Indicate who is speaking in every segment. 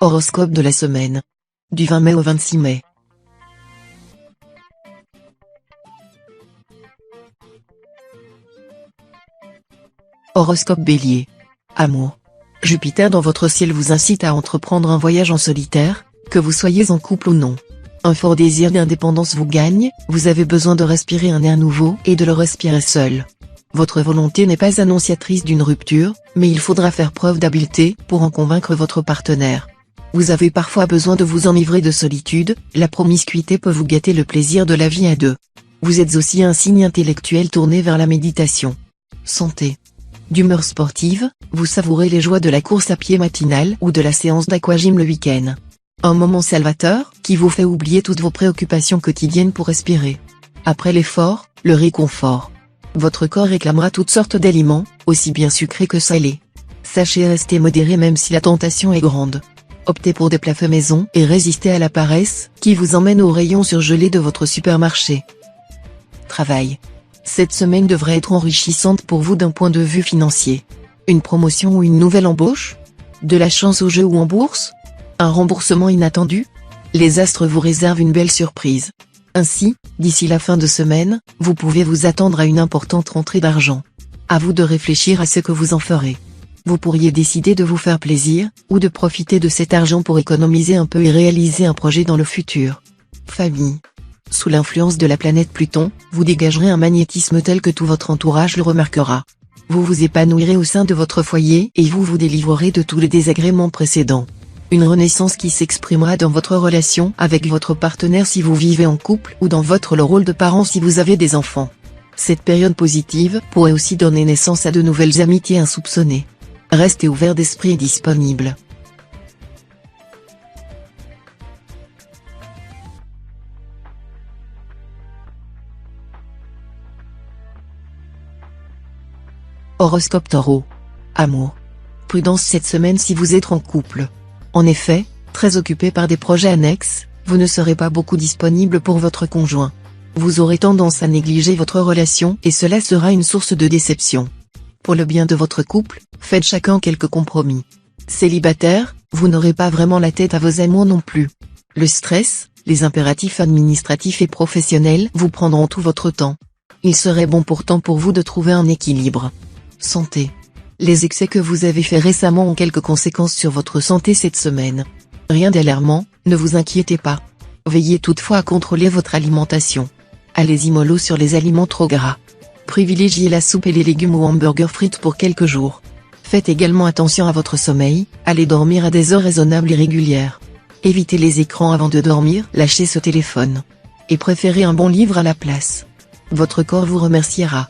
Speaker 1: Horoscope de la semaine. Du 20 mai au 26 mai. Horoscope Bélier. Amour. Jupiter dans votre ciel vous incite à entreprendre un voyage en solitaire, que vous soyez en couple ou non. Un fort désir d'indépendance vous gagne, vous avez besoin de respirer un air nouveau et de le respirer seul. Votre volonté n'est pas annonciatrice d'une rupture, mais il faudra faire preuve d'habileté pour en convaincre votre partenaire. Vous avez parfois besoin de vous enivrer de solitude, la promiscuité peut vous gâter le plaisir de la vie à deux. Vous êtes aussi un signe intellectuel tourné vers la méditation. Santé. D'humeur sportive, vous savourez les joies de la course à pied matinale ou de la séance d'aquagym le week-end. Un moment salvateur, qui vous fait oublier toutes vos préoccupations quotidiennes pour respirer. Après l'effort, le réconfort. Votre corps réclamera toutes sortes d'aliments, aussi bien sucrés que salés. Sachez rester modéré même si la tentation est grande. Optez pour des plats faits maison et résistez à la paresse, qui vous emmène au rayon surgelé de votre supermarché. Travail. Cette semaine devrait être enrichissante pour vous d'un point de vue financier. Une promotion ou une nouvelle embauche? De la chance au jeu ou en bourse? Un remboursement inattendu? Les astres vous réservent une belle surprise. Ainsi, d'ici la fin de semaine, vous pouvez vous attendre à une importante rentrée d'argent. À vous de réfléchir à ce que vous en ferez. Vous pourriez décider de vous faire plaisir, ou de profiter de cet argent pour économiser un peu et réaliser un projet dans le futur. Famille. Sous l'influence de la planète Pluton, vous dégagerez un magnétisme tel que tout votre entourage le remarquera. Vous vous épanouirez au sein de votre foyer et vous vous délivrerez de tous les désagréments précédents. Une renaissance qui s'exprimera dans votre relation avec votre partenaire si vous vivez en couple ou dans votre rôle de parent si vous avez des enfants. Cette période positive pourrait aussi donner naissance à de nouvelles amitiés insoupçonnées. Restez ouvert d'esprit et disponible. Horoscope Taureau. Amour. Prudence cette semaine si vous êtes en couple. En effet, très occupé par des projets annexes, vous ne serez pas beaucoup disponible pour votre conjoint. Vous aurez tendance à négliger votre relation et cela sera une source de déception. Pour le bien de votre couple, faites chacun quelques compromis. Célibataire, vous n'aurez pas vraiment la tête à vos amours non plus. Le stress, les impératifs administratifs et professionnels vous prendront tout votre temps. Il serait bon pourtant pour vous de trouver un équilibre. Santé. Les excès que vous avez faits récemment ont quelques conséquences sur votre santé cette semaine. Rien d'alarmant, ne vous inquiétez pas. Veillez toutefois à contrôler votre alimentation. Allez-y mollo sur les aliments trop gras. Privilégiez la soupe et les légumes ou hamburgers frites pour quelques jours. Faites également attention à votre sommeil, allez dormir à des heures raisonnables et régulières. Évitez les écrans avant de dormir, lâchez ce téléphone. Et préférez un bon livre à la place. Votre corps vous remerciera.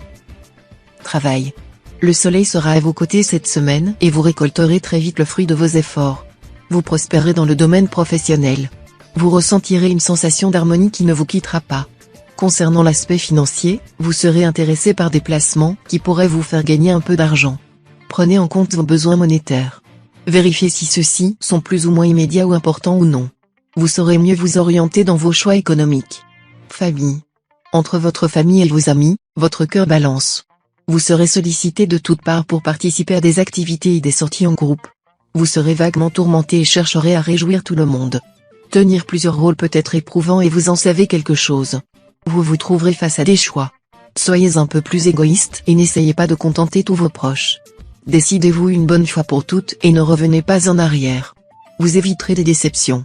Speaker 1: Travail. Le soleil sera à vos côtés cette semaine et vous récolterez très vite le fruit de vos efforts. Vous prospérez dans le domaine professionnel. Vous ressentirez une sensation d'harmonie qui ne vous quittera pas. Concernant l'aspect financier, vous serez intéressé par des placements qui pourraient vous faire gagner un peu d'argent. Prenez en compte vos besoins monétaires. Vérifiez si ceux-ci sont plus ou moins immédiats ou importants ou non. Vous saurez mieux vous orienter dans vos choix économiques. Famille. Entre votre famille et vos amis, votre cœur balance. Vous serez sollicité de toutes parts pour participer à des activités et des sorties en groupe. Vous serez vaguement tourmenté et chercherez à réjouir tout le monde. Tenir plusieurs rôles peut être éprouvant et vous en savez quelque chose. Vous vous trouverez face à des choix. Soyez un peu plus égoïste et n'essayez pas de contenter tous vos proches. Décidez-vous une bonne fois pour toutes et ne revenez pas en arrière. Vous éviterez des déceptions.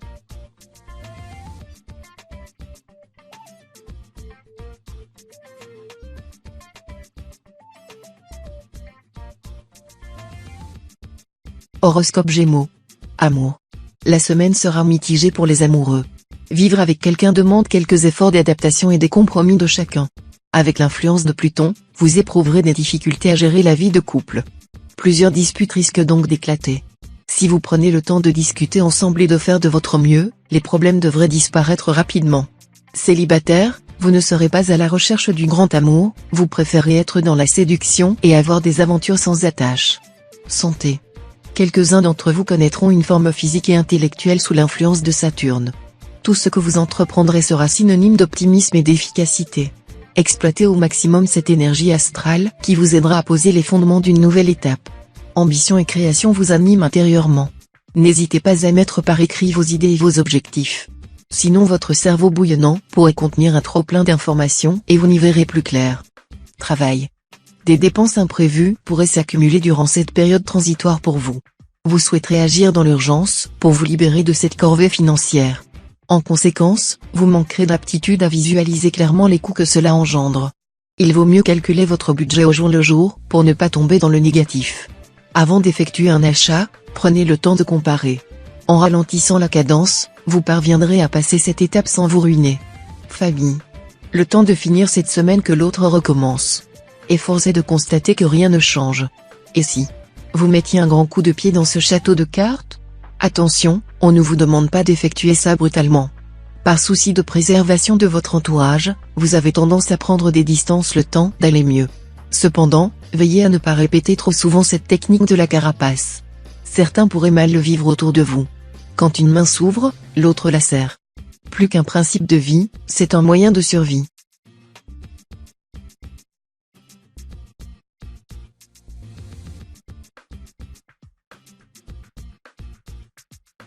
Speaker 1: Horoscope Gémeaux. Amour. La semaine sera mitigée pour les amoureux. Vivre avec quelqu'un demande quelques efforts d'adaptation et des compromis de chacun. Avec l'influence de Pluton, vous éprouverez des difficultés à gérer la vie de couple. Plusieurs disputes risquent donc d'éclater. Si vous prenez le temps de discuter ensemble et de faire de votre mieux, les problèmes devraient disparaître rapidement. Célibataire, vous ne serez pas à la recherche du grand amour, vous préférez être dans la séduction et avoir des aventures sans attache. Santé. Quelques-uns d'entre vous connaîtront une forme physique et intellectuelle sous l'influence de Saturne. Tout ce que vous entreprendrez sera synonyme d'optimisme et d'efficacité. Exploitez au maximum cette énergie astrale qui vous aidera à poser les fondements d'une nouvelle étape. Ambition et création vous animent intérieurement. N'hésitez pas à mettre par écrit vos idées et vos objectifs. Sinon votre cerveau bouillonnant pourrait contenir un trop-plein d'informations et vous n'y verrez plus clair. Travail. Des dépenses imprévues pourraient s'accumuler durant cette période transitoire pour vous. Vous souhaiterez agir dans l'urgence pour vous libérer de cette corvée financière. En conséquence, vous manquerez d'aptitude à visualiser clairement les coûts que cela engendre. Il vaut mieux calculer votre budget au jour le jour pour ne pas tomber dans le négatif. Avant d'effectuer un achat, prenez le temps de comparer. En ralentissant la cadence, vous parviendrez à passer cette étape sans vous ruiner. Famille. Le temps de finir cette semaine que l'autre recommence. Et force est de constater que rien ne change. Et si vous mettiez un grand coup de pied dans ce château de cartes? Attention, on ne vous demande pas d'effectuer ça brutalement. Par souci de préservation de votre entourage, vous avez tendance à prendre des distances le temps d'aller mieux. Cependant, veillez à ne pas répéter trop souvent cette technique de la carapace. Certains pourraient mal le vivre autour de vous. Quand une main s'ouvre, l'autre la serre. Plus qu'un principe de vie, c'est un moyen de survie.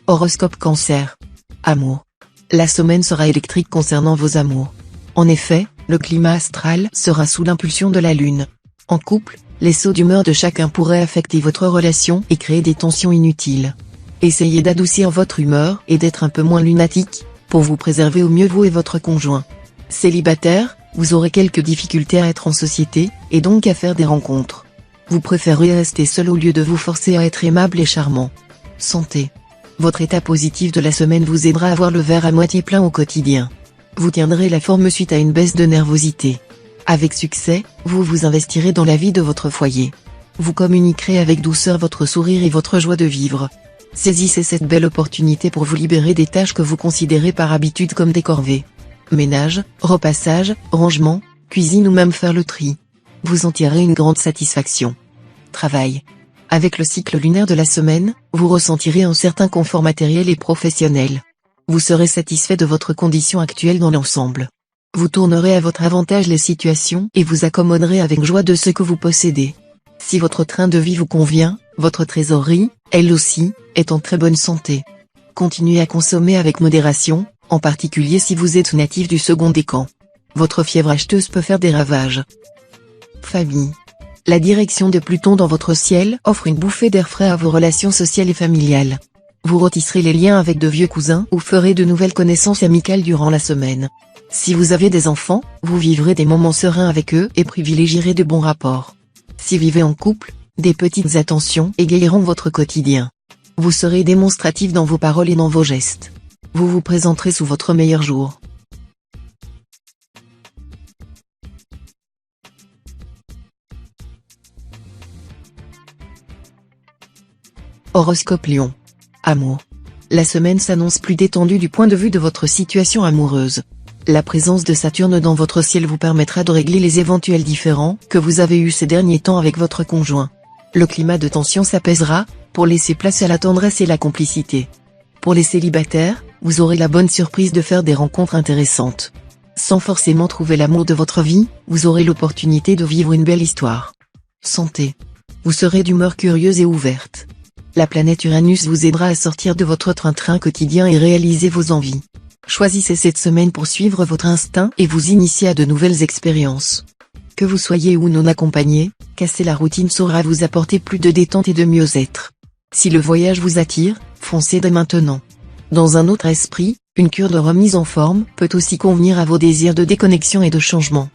Speaker 1: Horoscope Cancer. Amour. La semaine sera électrique concernant vos amours. En effet, le climat astral sera sous l'impulsion de la Lune. En couple, les sauts d'humeur de chacun pourraient affecter votre relation et créer des tensions inutiles. Essayez d'adoucir votre humeur et d'être un peu moins lunatique, pour vous préserver au mieux vous et votre conjoint. Célibataire, vous aurez quelques difficultés à être en société, et donc à faire des rencontres. Vous préférez rester seul au lieu de vous forcer à être aimable et charmant. Santé. Votre état positif de la semaine vous aidera à voir le verre à moitié plein au quotidien. Vous tiendrez la forme suite à une baisse de nervosité. Avec succès, vous vous investirez dans la vie de votre foyer. Vous communiquerez avec douceur votre sourire et votre joie de vivre. Saisissez cette belle opportunité pour vous libérer des tâches que vous considérez par habitude comme des corvées. Ménage, repassage, rangement, cuisine ou même faire le tri. Vous en tirerez une grande satisfaction. Travail. Avec le cycle lunaire de la semaine, vous ressentirez un certain confort matériel et professionnel. Vous serez satisfait de votre condition actuelle dans l'ensemble. Vous tournerez à votre avantage les situations et vous accommoderez avec joie de ce que vous possédez. Si votre train de vie vous convient, votre trésorerie, elle aussi, est en très bonne santé. Continuez à consommer avec modération, en particulier si vous êtes natif du second décan. Votre fièvre acheteuse peut faire des ravages. Famille. La direction de Pluton dans votre ciel offre une bouffée d'air frais à vos relations sociales et familiales. Vous retisserez les liens avec de vieux cousins ou ferez de nouvelles connaissances amicales durant la semaine. Si vous avez des enfants, vous vivrez des moments sereins avec eux et privilégierez de bons rapports. Si vivez en couple, des petites attentions égayeront votre quotidien. Vous serez démonstratif dans vos paroles et dans vos gestes. Vous vous présenterez sous votre meilleur jour. Horoscope Lion. Amour. La semaine s'annonce plus détendue du point de vue de votre situation amoureuse. La présence de Saturne dans votre ciel vous permettra de régler les éventuels différends que vous avez eus ces derniers temps avec votre conjoint. Le climat de tension s'apaisera, pour laisser place à la tendresse et la complicité. Pour les célibataires, vous aurez la bonne surprise de faire des rencontres intéressantes. Sans forcément trouver l'amour de votre vie, vous aurez l'opportunité de vivre une belle histoire. Santé. Vous serez d'humeur curieuse et ouverte. La planète Uranus vous aidera à sortir de votre train-train quotidien et réaliser vos envies. Choisissez cette semaine pour suivre votre instinct et vous initier à de nouvelles expériences. Que vous soyez ou non accompagné, casser la routine saura vous apporter plus de détente et de mieux-être. Si le voyage vous attire, foncez dès maintenant. Dans un autre esprit, une cure de remise en forme peut aussi convenir à vos désirs de déconnexion et de changement.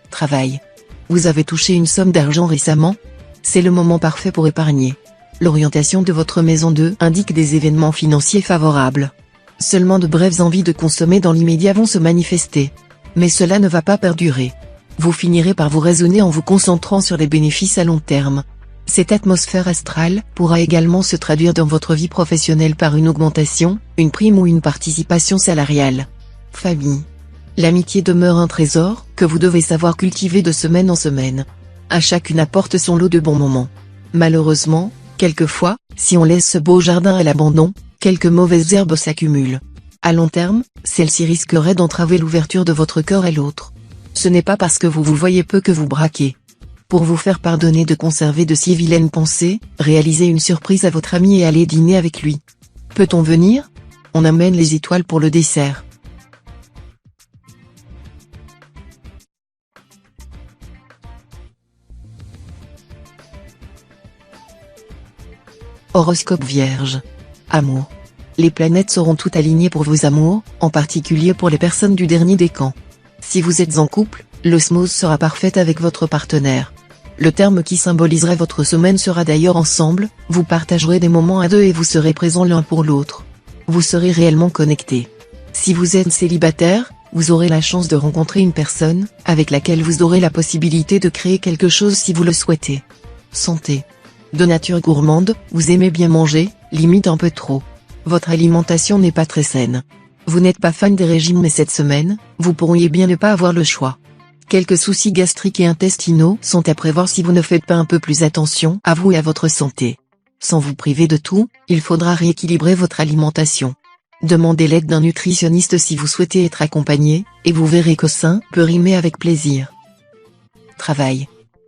Speaker 1: Travail. Vous avez touché une somme d'argent récemment? C'est le moment parfait pour épargner. L'orientation de votre maison 2 indique des événements financiers favorables. Seulement de brèves envies de consommer dans l'immédiat vont se manifester. Mais cela ne va pas perdurer. Vous finirez par vous raisonner en vous concentrant sur les bénéfices à long terme. Cette atmosphère astrale pourra également se traduire dans votre vie professionnelle par une augmentation, une prime ou une participation salariale. Famille. L'amitié demeure un trésor que vous devez savoir cultiver de semaine en semaine. À chacune apporte son lot de bons moments. Malheureusement, quelquefois, si on laisse ce beau jardin à l'abandon, quelques mauvaises herbes s'accumulent. À long terme, celles-ci risqueraient d'entraver l'ouverture de votre cœur à l'autre. Ce n'est pas parce que vous vous voyez peu que vous braquez. Pour vous faire pardonner de conserver de si vilaines pensées, réalisez une surprise à votre ami et allez dîner avec lui. Peut-on venir? On amène les étoiles pour le dessert. Horoscope Vierge. Amour. Les planètes seront toutes alignées pour vos amours, en particulier pour les personnes du dernier décan. Si vous êtes en couple, l'osmose sera parfaite avec votre partenaire. Le terme qui symbolisera votre semaine sera d'ailleurs ensemble, vous partagerez des moments à deux et vous serez présents l'un pour l'autre. Vous serez réellement connectés. Si vous êtes célibataire, vous aurez la chance de rencontrer une personne, avec laquelle vous aurez la possibilité de créer quelque chose si vous le souhaitez. Santé. De nature gourmande, vous aimez bien manger, limite un peu trop. Votre alimentation n'est pas très saine. Vous n'êtes pas fan des régimes mais cette semaine, vous pourriez bien ne pas avoir le choix. Quelques soucis gastriques et intestinaux sont à prévoir si vous ne faites pas un peu plus attention à vous et à votre santé. Sans vous priver de tout, il faudra rééquilibrer votre alimentation. Demandez l'aide d'un nutritionniste si vous souhaitez être accompagné, et vous verrez que sain peut rimer avec plaisir. Travail.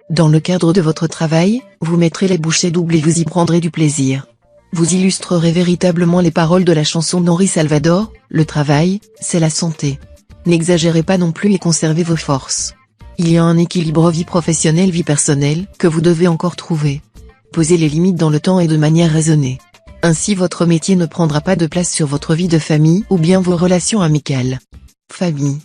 Speaker 1: Dans le cadre de votre travail, vous mettrez les bouchées doubles et vous y prendrez du plaisir. Vous illustrerez véritablement les paroles de la chanson d'Henri Salvador, le travail, c'est la santé. N'exagérez pas non plus et conservez vos forces. Il y a un équilibre vie professionnelle-vie personnelle que vous devez encore trouver. Posez les limites dans le temps et de manière raisonnée. Ainsi votre métier ne prendra pas de place sur votre vie de famille ou bien vos relations amicales. Famille.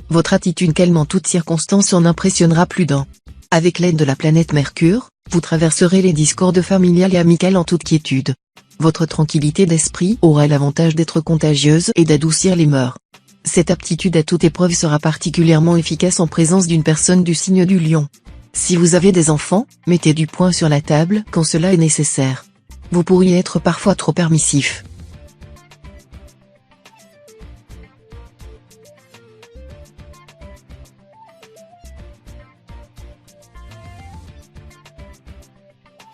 Speaker 1: Votre attitude calme en toutes circonstances en impressionnera plus d'un. Avec l'aide de la planète Mercure, vous traverserez les discordes familiales et amicales en toute quiétude. Votre tranquillité d'esprit aura l'avantage d'être contagieuse et d'adoucir les mœurs. Cette aptitude à toute épreuve sera particulièrement efficace en présence d'une personne du signe du Lion. Si vous avez des enfants, mettez du poing sur la table quand cela est nécessaire. Vous pourriez être parfois trop permissif.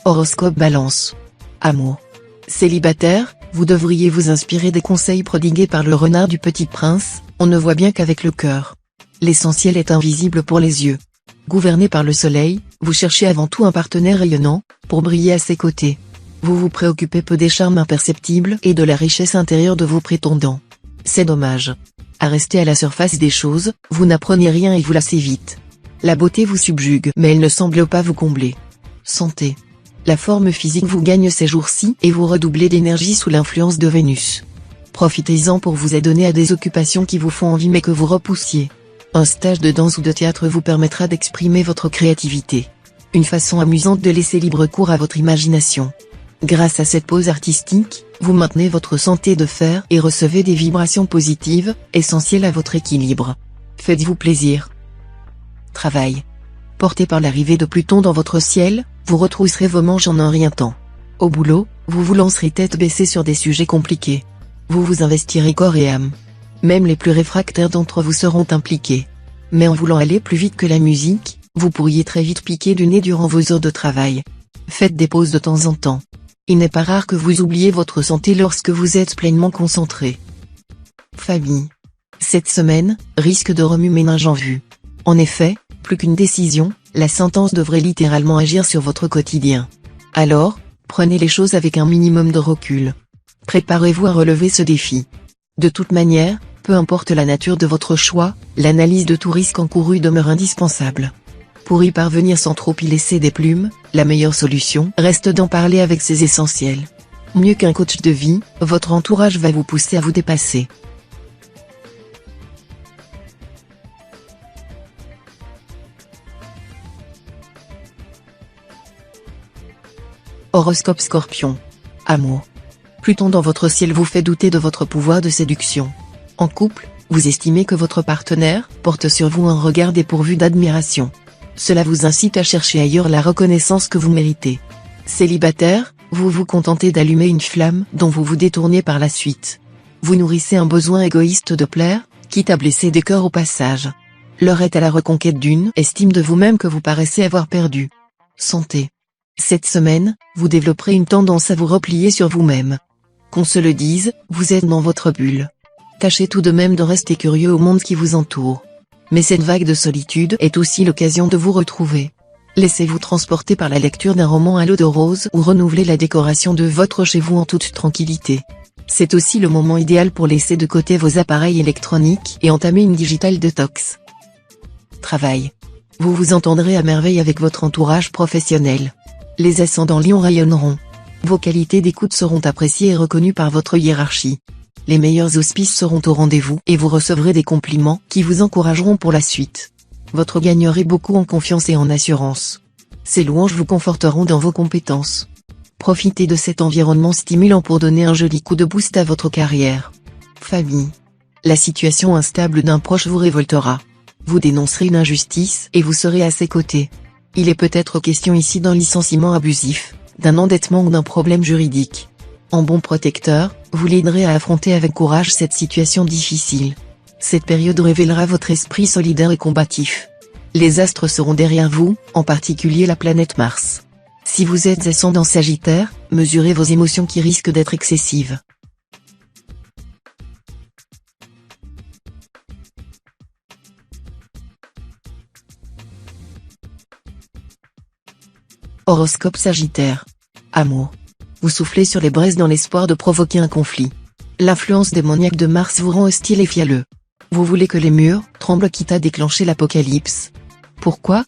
Speaker 1: Horoscope Balance. Amour. Célibataire, vous devriez vous inspirer des conseils prodigués par le renard du Petit Prince, on ne voit bien qu'avec le cœur. L'essentiel est invisible pour les yeux. Gouverné par le soleil, vous cherchez avant tout un partenaire rayonnant, pour briller à ses côtés. Vous vous préoccupez peu des charmes imperceptibles et de la richesse intérieure de vos prétendants. C'est dommage. À rester à la surface des choses, vous n'apprenez rien et vous lassez vite. La beauté vous subjugue mais elle ne semble pas vous combler. Santé. La forme physique vous gagne ces jours-ci et vous redoublez d'énergie sous l'influence de Vénus. Profitez-en pour vous adonner à des occupations qui vous font envie mais que vous repoussiez. Un stage de danse ou de théâtre vous permettra d'exprimer votre créativité. Une façon amusante de laisser libre cours à votre imagination. Grâce à cette pause artistique, vous maintenez votre santé de fer et recevez des vibrations positives, essentielles à votre équilibre. Faites-vous plaisir. Travail. Porté par l'arrivée de Pluton dans votre ciel, vous retrousserez vos manches en un rien temps. Au boulot, vous vous lancerez tête baissée sur des sujets compliqués. Vous vous investirez corps et âme. Même les plus réfractaires d'entre vous seront impliqués. Mais en voulant aller plus vite que la musique, vous pourriez très vite piquer du nez durant vos heures de travail. Faites des pauses de temps en temps. Il n'est pas rare que vous oubliez votre santé lorsque vous êtes pleinement concentré. Famille. Cette semaine, risque de remue-ménage en vue. En effet, plus qu'une décision, la sentence devrait littéralement agir sur votre quotidien. Alors, prenez les choses avec un minimum de recul. Préparez-vous à relever ce défi. De toute manière, peu importe la nature de votre choix, l'analyse de tout risque encouru demeure indispensable. Pour y parvenir sans trop y laisser des plumes, la meilleure solution reste d'en parler avec ses essentiels. Mieux qu'un coach de vie, votre entourage va vous pousser à vous dépasser. Horoscope Scorpion. Amour. Pluton dans votre ciel vous fait douter de votre pouvoir de séduction. En couple, vous estimez que votre partenaire porte sur vous un regard dépourvu d'admiration. Cela vous incite à chercher ailleurs la reconnaissance que vous méritez. Célibataire, vous vous contentez d'allumer une flamme dont vous vous détournez par la suite. Vous nourrissez un besoin égoïste de plaire, quitte à blesser des cœurs au passage. L'heure est à la reconquête d'une estime de vous-même que vous paraissez avoir perdue. Santé. Cette semaine, vous développerez une tendance à vous replier sur vous-même. Qu'on se le dise, vous êtes dans votre bulle. Tâchez tout de même de rester curieux au monde qui vous entoure. Mais cette vague de solitude est aussi l'occasion de vous retrouver. Laissez-vous transporter par la lecture d'un roman à l'eau de rose ou renouvelez la décoration de votre chez vous en toute tranquillité. C'est aussi le moment idéal pour laisser de côté vos appareils électroniques et entamer une digital detox. Travail. Vous vous entendrez à merveille avec votre entourage professionnel. Les ascendants Lion rayonneront. Vos qualités d'écoute seront appréciées et reconnues par votre hiérarchie. Les meilleurs auspices seront au rendez-vous et vous recevrez des compliments qui vous encourageront pour la suite. Votre gagnerez beaucoup en confiance et en assurance. Ces louanges vous conforteront dans vos compétences. Profitez de cet environnement stimulant pour donner un joli coup de boost à votre carrière. Famille. La situation instable d'un proche vous révoltera. Vous dénoncerez une injustice et vous serez à ses côtés. Il est peut-être question ici d'un licenciement abusif, d'un endettement ou d'un problème juridique. En bon protecteur, vous l'aiderez à affronter avec courage cette situation difficile. Cette période révélera votre esprit solidaire et combatif. Les astres seront derrière vous, en particulier la planète Mars. Si vous êtes ascendant Sagittaire, mesurez vos émotions qui risquent d'être excessives. Horoscope Sagittaire. Amour. Vous soufflez sur les braises dans l'espoir de provoquer un conflit. L'influence démoniaque de Mars vous rend hostile et fielleux. Vous voulez que les murs tremblent quitte à déclencher l'apocalypse. Pourquoi?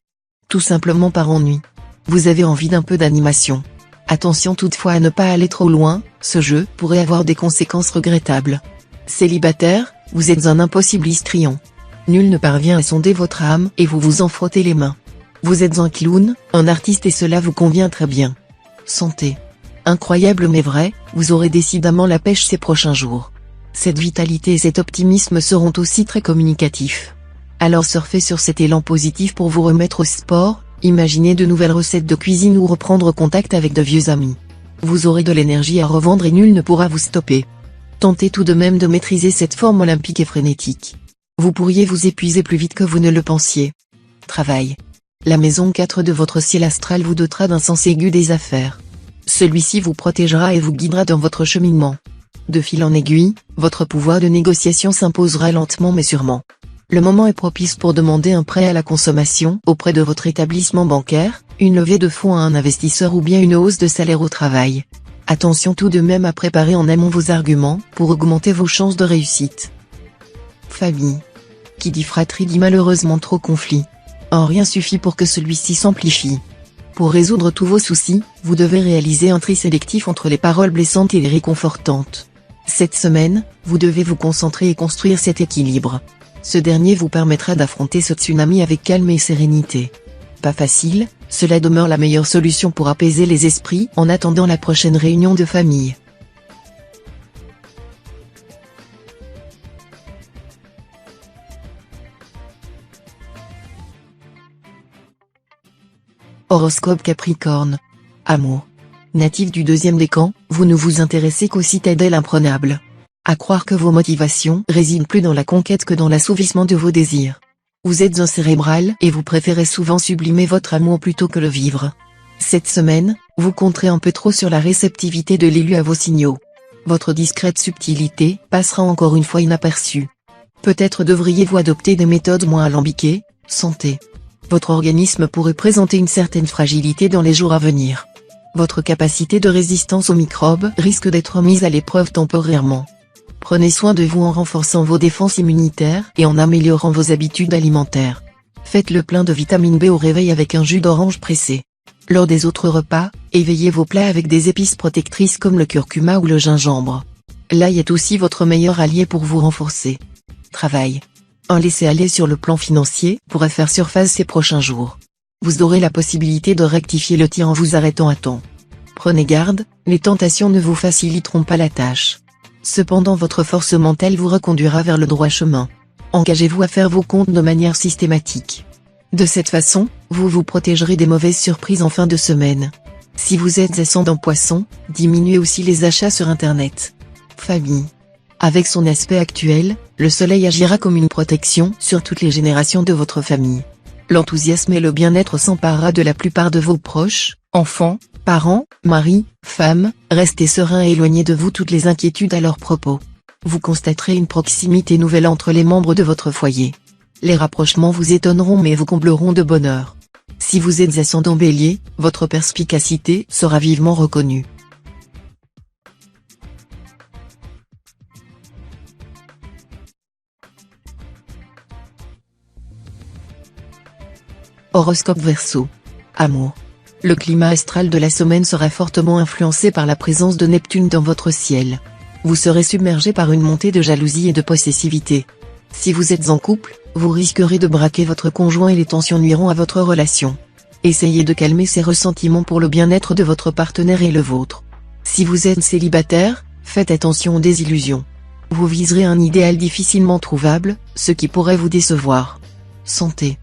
Speaker 1: Tout simplement par ennui. Vous avez envie d'un peu d'animation. Attention toutefois à ne pas aller trop loin, ce jeu pourrait avoir des conséquences regrettables. Célibataire, vous êtes un impossible histrion. Nul ne parvient à sonder votre âme et vous vous en frottez les mains. Vous êtes un clown, un artiste et cela vous convient très bien. Santé. Incroyable mais vrai, vous aurez décidément la pêche ces prochains jours. Cette vitalité et cet optimisme seront aussi très communicatifs. Alors surfez sur cet élan positif pour vous remettre au sport, imaginez de nouvelles recettes de cuisine ou reprendre contact avec de vieux amis. Vous aurez de l'énergie à revendre et nul ne pourra vous stopper. Tentez tout de même de maîtriser cette forme olympique et frénétique. Vous pourriez vous épuiser plus vite que vous ne le pensiez. Travail. La maison 4 de votre ciel astral vous dotera d'un sens aigu des affaires. Celui-ci vous protégera et vous guidera dans votre cheminement. De fil en aiguille, votre pouvoir de négociation s'imposera lentement mais sûrement. Le moment est propice pour demander un prêt à la consommation auprès de votre établissement bancaire, une levée de fonds à un investisseur ou bien une hausse de salaire au travail. Attention tout de même à préparer en amont vos arguments pour augmenter vos chances de réussite. Famille. Qui dit fratrie dit malheureusement trop conflit. Or rien suffit pour que celui-ci s'amplifie. Pour résoudre tous vos soucis, vous devez réaliser un tri sélectif entre les paroles blessantes et les réconfortantes. Cette semaine, vous devez vous concentrer et construire cet équilibre. Ce dernier vous permettra d'affronter ce tsunami avec calme et sérénité. Pas facile, cela demeure la meilleure solution pour apaiser les esprits en attendant la prochaine réunion de famille. Horoscope Capricorne. Amour. Natif du deuxième décan, vous ne vous intéressez qu'aux citadelles imprenables. À croire que vos motivations résident plus dans la conquête que dans l'assouvissement de vos désirs. Vous êtes un cérébral et vous préférez souvent sublimer votre amour plutôt que le vivre. Cette semaine, vous compterez un peu trop sur la réceptivité de l'élu à vos signaux. Votre discrète subtilité passera encore une fois inaperçue. Peut-être devriez-vous adopter des méthodes moins alambiquées. Santé. Votre organisme pourrait présenter une certaine fragilité dans les jours à venir. Votre capacité de résistance aux microbes risque d'être mise à l'épreuve temporairement. Prenez soin de vous en renforçant vos défenses immunitaires et en améliorant vos habitudes alimentaires. Faites le plein de vitamine B au réveil avec un jus d'orange pressé. Lors des autres repas, éveillez vos plats avec des épices protectrices comme le curcuma ou le gingembre. L'ail est aussi votre meilleur allié pour vous renforcer. Travail. Un laisser-aller sur le plan financier pourrait faire surface ces prochains jours. Vous aurez la possibilité de rectifier le tir en vous arrêtant à temps. Prenez garde, les tentations ne vous faciliteront pas la tâche. Cependant votre force mentale vous reconduira vers le droit chemin. Engagez-vous à faire vos comptes de manière systématique. De cette façon, vous vous protégerez des mauvaises surprises en fin de semaine. Si vous êtes ascendant Poisson, diminuez aussi les achats sur Internet. Famille. Avec son aspect actuel, le soleil agira comme une protection sur toutes les générations de votre famille. L'enthousiasme et le bien-être s'emparera de la plupart de vos proches, enfants, parents, maris, femmes, restez sereins et éloignez de vous toutes les inquiétudes à leur propos. Vous constaterez une proximité nouvelle entre les membres de votre foyer. Les rapprochements vous étonneront mais vous combleront de bonheur. Si vous êtes ascendant Bélier, votre perspicacité sera vivement reconnue. Horoscope Verseau. Amour. Le climat astral de la semaine sera fortement influencé par la présence de Neptune dans votre ciel. Vous serez submergé par une montée de jalousie et de possessivité. Si vous êtes en couple, vous risquerez de braquer votre conjoint et les tensions nuiront à votre relation. Essayez de calmer ces ressentiments pour le bien-être de votre partenaire et le vôtre. Si vous êtes célibataire, faites attention aux désillusions. Vous viserez un idéal difficilement trouvable, ce qui pourrait vous décevoir. Santé.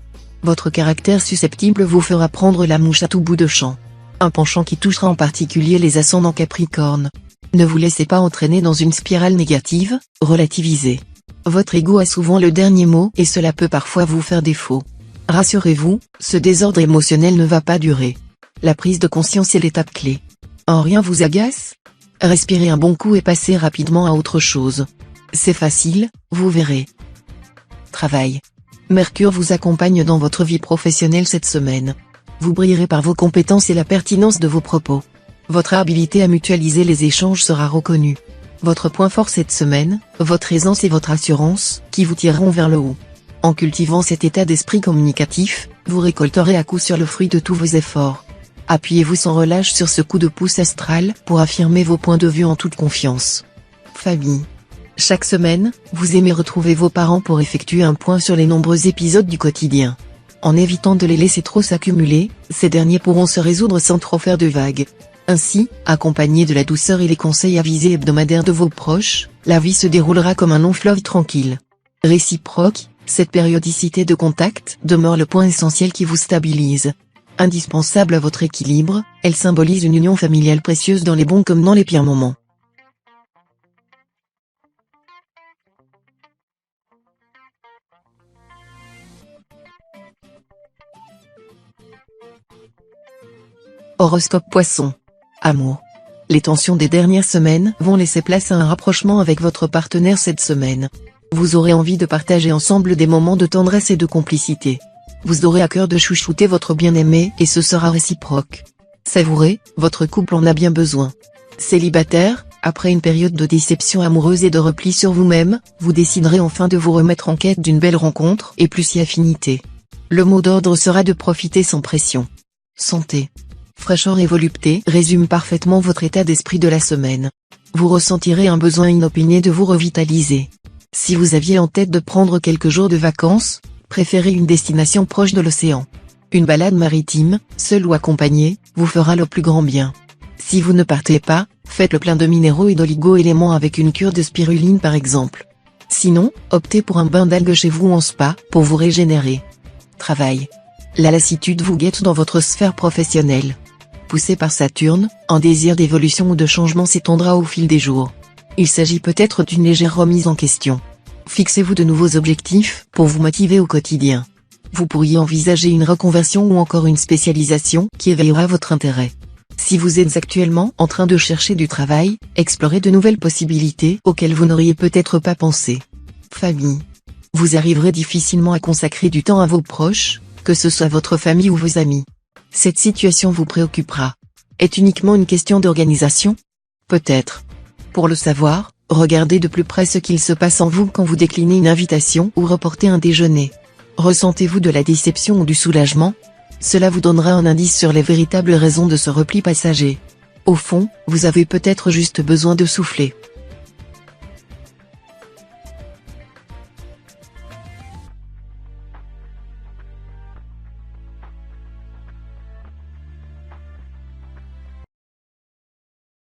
Speaker 1: Votre caractère susceptible vous fera prendre la mouche à tout bout de champ. Un penchant qui touchera en particulier les ascendants Capricorne. Ne vous laissez pas entraîner dans une spirale négative, relativisez. Votre ego a souvent le dernier mot et cela peut parfois vous faire défaut. Rassurez-vous, ce désordre émotionnel ne va pas durer. La prise de conscience est l'étape clé. En rien vous agace ? Respirez un bon coup et passez rapidement à autre chose. C'est facile, vous verrez. Travail. Mercure vous accompagne dans votre vie professionnelle cette semaine. Vous brillerez par vos compétences et la pertinence de vos propos. Votre habilité à mutualiser les échanges sera reconnue. Votre point fort cette semaine, votre aisance et votre assurance, qui vous tireront vers le haut. En cultivant cet état d'esprit communicatif, vous récolterez à coup sûr le fruit de tous vos efforts. Appuyez-vous sans relâche sur ce coup de pouce astral pour affirmer vos points de vue en toute confiance. Famille. Chaque semaine, vous aimez retrouver vos parents pour effectuer un point sur les nombreux épisodes du quotidien. En évitant de les laisser trop s'accumuler, ces derniers pourront se résoudre sans trop faire de vagues. Ainsi, accompagné de la douceur et les conseils avisés hebdomadaires de vos proches, la vie se déroulera comme un long fleuve tranquille. Réciproque, cette périodicité de contact demeure le point essentiel qui vous stabilise. Indispensable à votre équilibre, elle symbolise une union familiale précieuse dans les bons comme dans les pires moments. Horoscope Poisson. Amour. Les tensions des dernières semaines vont laisser place à un rapprochement avec votre partenaire cette semaine. Vous aurez envie de partager ensemble des moments de tendresse et de complicité. Vous aurez à cœur de chouchouter votre bien-aimé et ce sera réciproque. Savourez, votre couple en a bien besoin. Célibataire, après une période de déception amoureuse et de repli sur vous-même, vous déciderez enfin de vous remettre en quête d'une belle rencontre et plus si affinité. Le mot d'ordre sera de profiter sans pression. Santé. Fraîcheur et volupté résument parfaitement votre état d'esprit de la semaine. Vous ressentirez un besoin inopiné de vous revitaliser. Si vous aviez en tête de prendre quelques jours de vacances, préférez une destination proche de l'océan. Une balade maritime, seule ou accompagnée, vous fera le plus grand bien. Si vous ne partez pas, faites le plein de minéraux et d'oligo-éléments avec une cure de spiruline par exemple. Sinon, optez pour un bain d'algues chez vous en spa, pour vous régénérer. Travail. La lassitude vous guette dans votre sphère professionnelle. Poussé par Saturne, un désir d'évolution ou de changement s'étendra au fil des jours. Il s'agit peut-être d'une légère remise en question. Fixez-vous de nouveaux objectifs pour vous motiver au quotidien. Vous pourriez envisager une reconversion ou encore une spécialisation qui éveillera votre intérêt. Si vous êtes actuellement en train de chercher du travail, explorez de nouvelles possibilités auxquelles vous n'auriez peut-être pas pensé. Famille. Vous arriverez difficilement à consacrer du temps à vos proches, que ce soit votre famille ou vos amis. Cette situation vous préoccupera. Est uniquement une question d'organisation ? Peut-être. Pour le savoir, regardez de plus près ce qu'il se passe en vous quand vous déclinez une invitation ou reportez un déjeuner. Ressentez-vous de la déception ou du soulagement ? Cela vous donnera un indice sur les véritables raisons de ce repli passager. Au fond, vous avez peut-être juste besoin de souffler.